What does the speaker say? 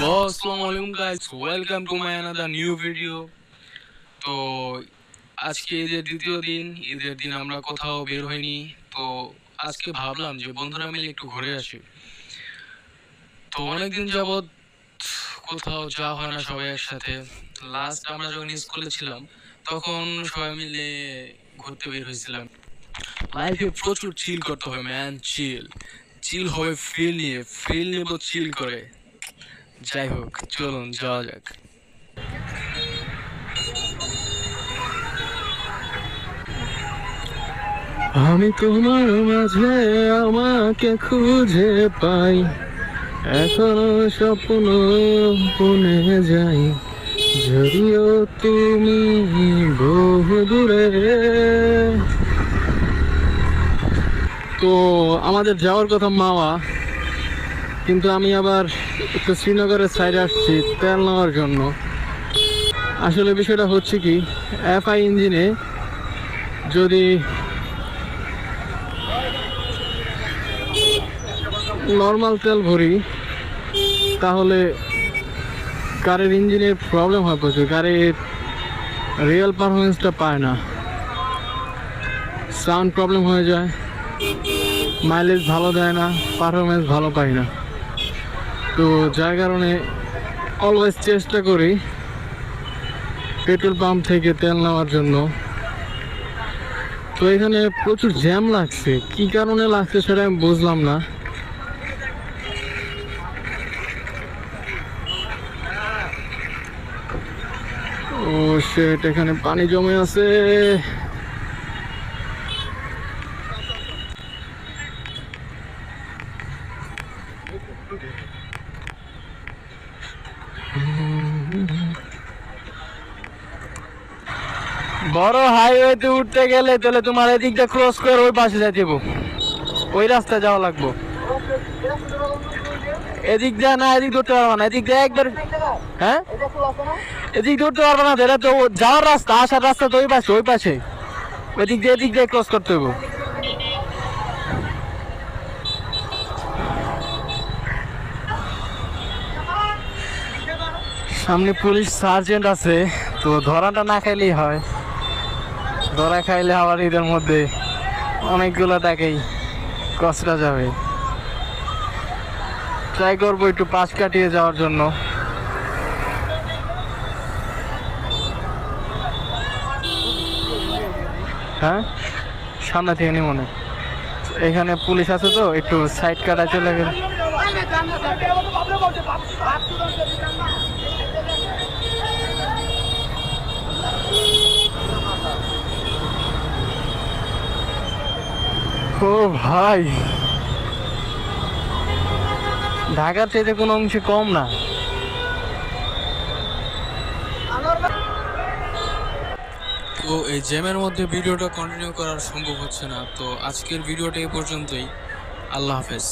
Hello আসসালামু আলাইকুম guys, welcome to my another new video. তো আজকে ঈদের দ্বিতীয় দিন। ঈদের দিন আমরা কোথাও বের হইনি। তো আজকে ভাবলাম যে বন্ধুরা মিলে একটু ঘুরে আসি। তো অনেকদিন যাবৎ কোথাও যাওয়া হয় না সবাই একসাথে। লাস্ট আমরা যখন স্কুলে ছিলাম তখন সবাই মিলে ঘুরতে বের হয়েছিলাম। লাইফে প্রচুর চিল করতে হবে ম্যান, চিল চিল হবে ফিল নেব চিল করে। যাই হোক, চলুন যাওয়া যাক। আমি তোমার মাঝে আমাকে খুঁজে পাই, এখনো স্বপ্ন বনে যাই, যদিও তুমি বহু দূরে। তো আমাদের যাওয়ার কথা মাওয়া, কিন্তু আমি আবার একটু শ্রীনগরের সাইডে আসছি তেল নেওয়ার জন্য। আসলে বিষয়টা হচ্ছে কি, এফআই ইঞ্জিনে যদি নর্মাল তেল ভরি তাহলে গাড়ির ইঞ্জিনের প্রবলেম হয় প্রচুর, গাড়ির রিয়েল পারফরমেন্সটা পায় না, সাউন্ড প্রবলেম হয়ে যায়, মাইলেজ ভালো দেয় না, পারফরমেন্স ভালো পাই না। তো যার কারণে অলওয়েজ চেষ্টা করি পেট্রোল পাম্প থেকে তেল নেওয়ার জন্য। তো এখানে প্রচুর জ্যাম লাগছে, কি কারণে লাগছে সেটা আমি বুঝলাম না। ও শিট, এখানে পানি জমে আছে। বড় হাইওয়েতে উঠতে গেলে তাহলে তোমার এদিকটা ক্রস করে ওই পাশে যাইতে হবে, ওই রাস্তায় যাওয়া লাগবো। এদিক দিয়ে না, এদিক ধরতে পারবো না, এদিক দিয়ে একবার। হ্যাঁ, এদিক ধরতে পারবো না, এটা তো যাওয়ার রাস্তা, আসার রাস্তা তো ওই পাশে, ওই পাশে এদিক দিয়ে ক্রস করতে হবে। সামনে পুলিশ সার্জেন্ট আছে, তো ধরাটা না খাইলেই হয়, ধরা খাইলে আবার এদের মধ্যে অনেকগুলো টাকাই কষ্টটা যাবে। ট্রাই করবো একটু পাশ কাটিয়ে যাওয়ার জন্য। হ্যাঁ, সামনে থেকে নি মনে, এখানে পুলিশ আছে তো একটু সাইড কাটা চলে গেল। ও ভাই, ঢাকার চাইতে কোনো অংশে কম না। তো এই জ্যামের মধ্যে ভিডিওটা কন্টিনিউ করা সম্ভব হচ্ছে না। তো আজকের ভিডিওটা এই পর্যন্তই। আল্লাহ হাফেজ।